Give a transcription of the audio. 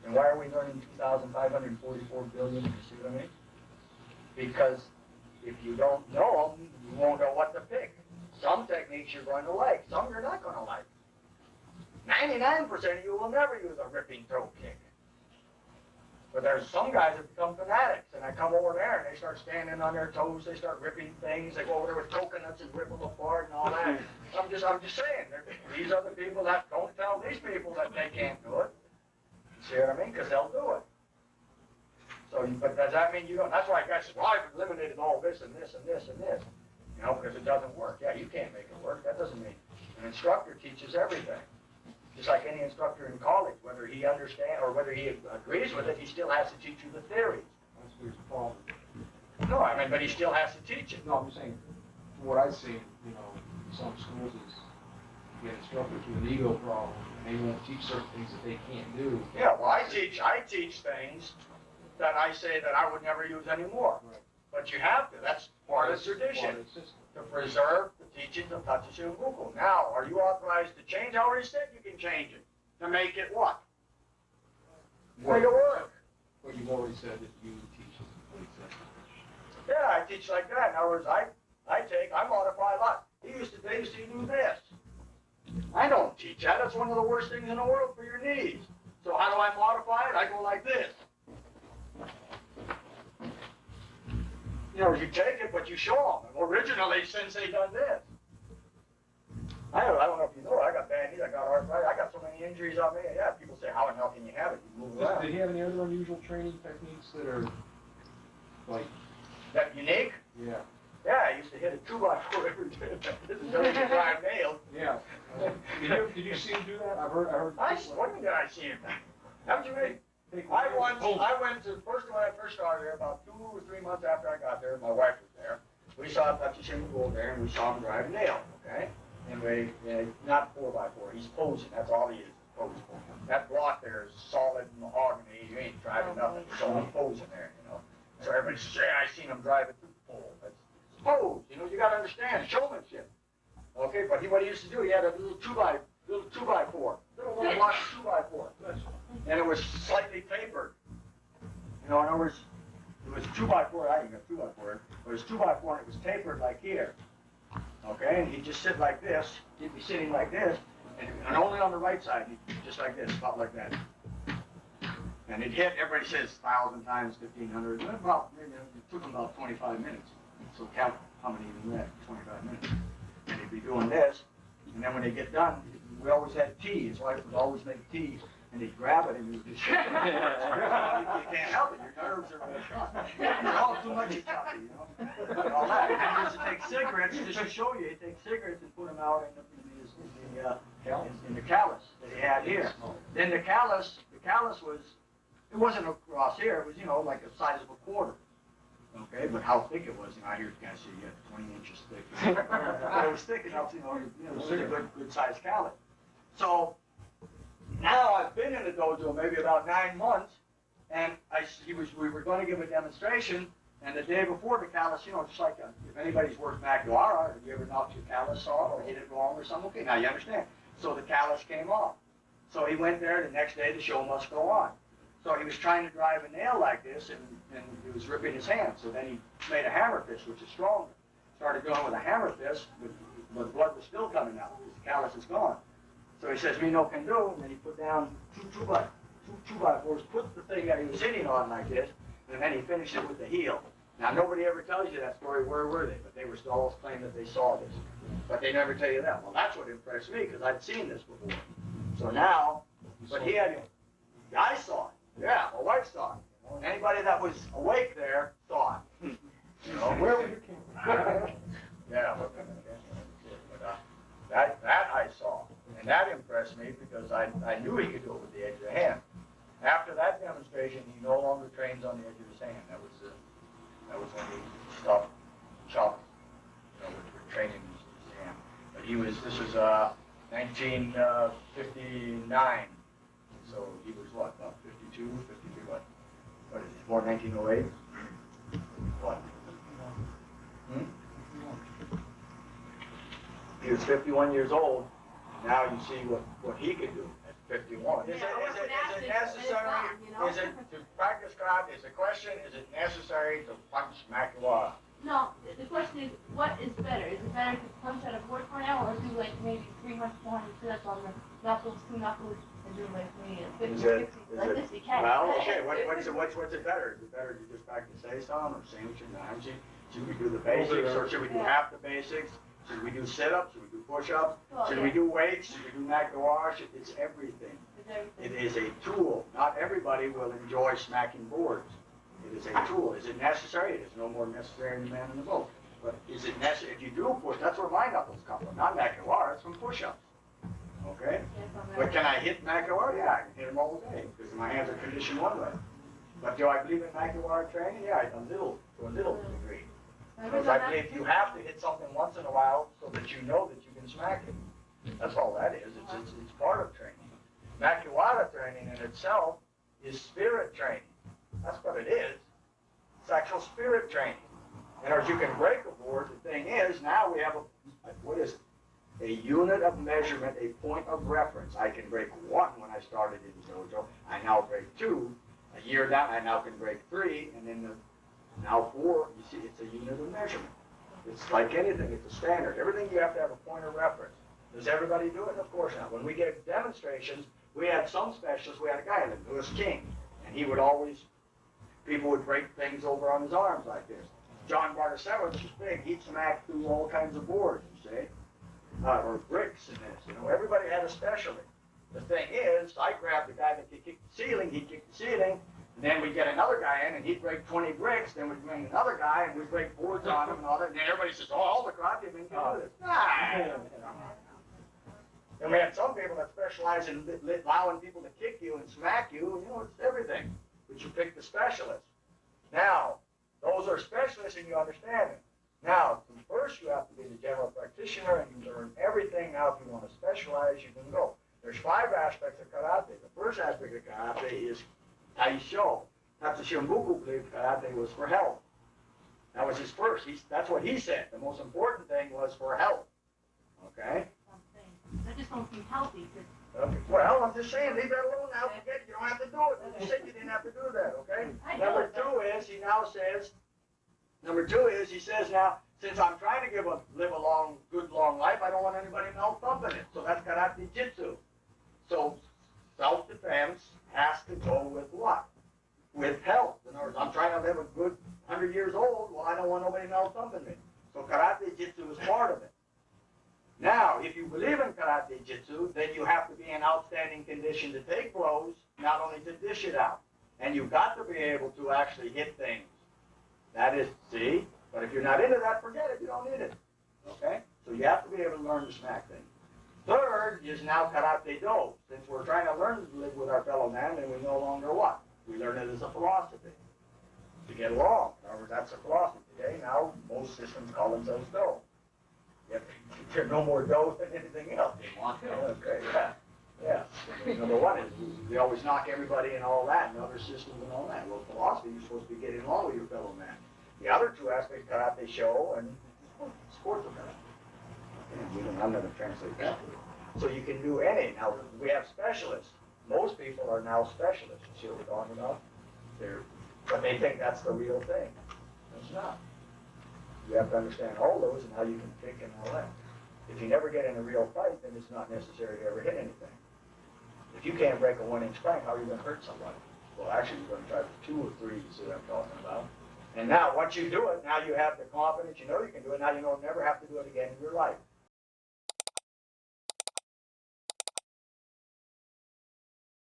And why are we learning 2,544 billion? You see what I mean? Because if you don't know them, you won't know what to pick. Some techniques you're going to like, some you're not going to like. 99% of you will never use a ripping toe kick. But there's some guys that become fanatics, and I come over there and they start standing on their toes, they start ripping things, they go over there with coconuts and rip them apart and all that. I'm just saying, these are the people that don't tell these people that they can't do it. You see what I mean? Because they'll do it. So, but does that mean you don't? That's why guys say, well, I've eliminated all this and this and this and this. You know, because it doesn't work. Yeah, you can't make it work. That doesn't mean. An instructor teaches everything. Just like any instructor in college, whether he understands or whether he agrees with it, he still has to teach you the theories. That's where it's a problem. No, I mean, but he still has to teach it. No, I'm just saying, from what I've seen, you know, in some schools is you get instructors with an ego problem, and they won't teach certain things that they can't do. Yeah, well, I teach things that I say that I would never use anymore. Right. But you have to. That's part of tradition. To preserve the teachings of Tatsuo Shimabuku. Now, are you authorized to change how he said you can change it? To make it what? Make it work. But you've already said that you teach what he said. Yeah, I teach like that. In other words, I modify a lot. They used to do this. I don't teach that. That's one of the worst things in the world for your knees. So how do I modify it? I go like this. You know, you take it, but you show them. Originally, Sensei done this. I don't know if you know, I got bad knees, I got arthritis, I got so many injuries on me. Yeah, people say, how in hell can you have it? You move around. Did he have any other unusual training techniques that are, like... That unique? Yeah. Yeah, I used to hit a 2x4 every day. This is really drive nails. Yeah. Did you see him do that? I've heard. When did I see him? Haven't you made? I went to, when I first started there, about 2 or 3 months after I got there, my wife was there. We saw Tatsuo Shimabuku there, and we saw him drive a nail, okay? And not 4x4, he's posing, that's all he is, posing. That block there is solid mahogany, you ain't driving nothing, so he's posing there, you know? So everybody says, yeah, I seen him drive it through the pole. That's pose, you know, you gotta understand, showmanship. Okay, but what he used to do, he had a little 2x4, little block of 2x4. And it was slightly tapered. You know, in other words, it was 2x4, I didn't get 2x4, but it was 2x4 and it was tapered like here. Okay, and he'd just sit like this, he'd be sitting like this, and only on the right side, just like this, about like that. And he'd hit, everybody says 1,000 times, 1,500, well, maybe it took him about 25 minutes. So count how many he read, 25 minutes. And he'd be doing this, and then when they get done, we always had tea, his wife would always make tea. And he'd grab it and he would just, you can't help it, your nerves are all shot. You're all too much choppy, you know. And all that. And he used to take cigarettes, just to show you, he'd take cigarettes and put them out in the callus that he had here. Then the callus was, it wasn't across here, it was, you know, like the size of a quarter. Okay, but how thick it was, you know, I hear guys say, yeah, 20 inches thick. But it was thick enough, you know, it was a good sized callus. So, now I've been in the dojo maybe about 9 months, and we were going to give a demonstration, and the day before the callus, you know, just like if anybody's worked Makiwara, have you ever knocked your callus off or hit it wrong or something? Okay, now you understand. So the callus came off. So he went there the next day, the show must go on. So he was trying to drive a nail like this, and he was ripping his hand. So then he made a hammer fist, which is stronger. Started going with a hammer fist, but the blood was still coming out because the callus is gone. So he says, me no can do, and then he put down two by fours, put the thing that he was sitting on like this, and then he finished it with the heel. Now, nobody ever tells you that story, where were they? But they were still all claiming that they saw this. But they never tell you that. Well, that's what impressed me, because I'd seen this before. So now, but he had, I saw it. Yeah, my wife saw it. Anybody that was awake there saw it. You know, where were your kids? Yeah, but that I saw. And that impressed me because I knew he could do it with the edge of the hand. After that demonstration, he no longer trains on the edge of his hand. That was when he stopped chopping, you know, with training his hand. But this was 1959. So he was what, about 52, 53, what is he, born 1908? What? He was 51 years old. Now you see what he could do at 51. Is Yeah, I work with it athletes, but it's necessary? fun, you know? Is it to practice karate? Is the question? Is it necessary to punch Makiwara? No, the question is, what is better? Is it better to punch at a board for an hour or do like maybe 300, 400 sit-ups on the knuckles, 2 knuckles, and do like maybe a 50, 60, like this you can. Well, okay, what's it better? Is it better to just practice say-some or sandwich and nanji? Should we do the basics or should we do half the basics? Should we do sit-ups? Should we do push-ups? Should we do weights? Should we do Makiwara? It's everything. It is a tool. Not everybody will enjoy smacking boards. It is a tool. Is it necessary? It is no more necessary than the man in the boat. But is it necessary? If you do push, that's where my knuckles come from. Not Makiwara, it's from push-ups. Okay? But can I hit Makiwara? Yeah, I can hit them all day because my hands are conditioned one way. But do I believe in Makiwara training? Yeah, to a little degree. Because I believe you have to hit something once in a while so that you know that you can smack it. That's all that is. It's part of training. Makiwara training in itself is spirit training. That's what it is. It's actual spirit training. And as you can break a board, the thing is, now we have a unit of measurement, a point of reference. I can break 1 when I started in the dojo. I now break 2. A year down, I now can break 3, and then now 4. You see, it's a unit of measurement. It's like anything. It's a standard. Everything you have to have a point of reference. Does everybody do it? Of course not. When we get demonstrations, we had some specialists. We had a guy named Lewis King, and he would always, people would break things over on his arms like this. John Bartasevich was big. He'd smack through all kinds of boards, you see, or bricks and this. You know, everybody had a specialty. The thing is, I grabbed the guy that could kick the ceiling. He'd kick the ceiling. And then we'd get another guy in, and he'd break 20 bricks. Then we'd bring another guy, and we'd break boards on him and all that. And then everybody says, "Oh, all the karate men can do this." And we had some people that specialize in allowing people to kick you and smack you. You know, it's everything. But you pick the specialist. Now, those are specialists, and you understand it. Now, first you have to be the general practitioner, and you learn everything. Now, if you want to specialize, you can go. There's 5 aspects of karate. The first aspect of karate is Taisho. Tatsuo Shimabuku believed karate was for health. That was his first. That's what he said. The most important thing was for health. Okay? That just don't seem healthy. Okay. Well, I'm just saying, leave that alone now. Forget it. You don't have to do it. You said you didn't have to do that, okay? Number 2 is, he says now, since I'm trying to live a long, good long life, I don't want anybody mouth thumping it. So that's karate jitsu. So self-defense has to go with what? With health. In other words, I'm trying to live a good 100 years old. Well, I don't want nobody mouth thumping me. So karate jitsu is part of it. Now, if you believe in karate jitsu, then you have to be in outstanding condition to take blows, not only to dish it out. And you've got to be able to actually hit things. That is, see? But if you're not into that, forget it. You don't need it. Okay? So you have to be able to learn to smack things. Third is now karate do. Since we're trying to learn to live with our fellow man, then we no longer what? We learn it as a philosophy. To get along. In other words, that's a philosophy. Today, now, most systems call themselves do. They're no more dough than anything else. They want to. Okay, yeah. Yeah. Number 1 is we always knock everybody and all that, and other systems and all that. Well, philosophy, you're supposed to be getting along with your fellow man. The other 2 aspects, karate show and sports of karate. I'm going to translate that. So you can do any. Now, we have specialists. Most people are now specialists. You see what we're talking about? But they think that's the real thing. It's not. You have to understand all those and how you can pick and all that. If you never get in a real fight, then it's not necessary to ever hit anything. If you can't break a 1-inch plank, how are you going to hurt somebody? Well, actually, you're going to try for 2 or 3, you see what I'm talking about? And now, once you do it, now you have the confidence, you know you can do it, now you don't never have to do it again in your life.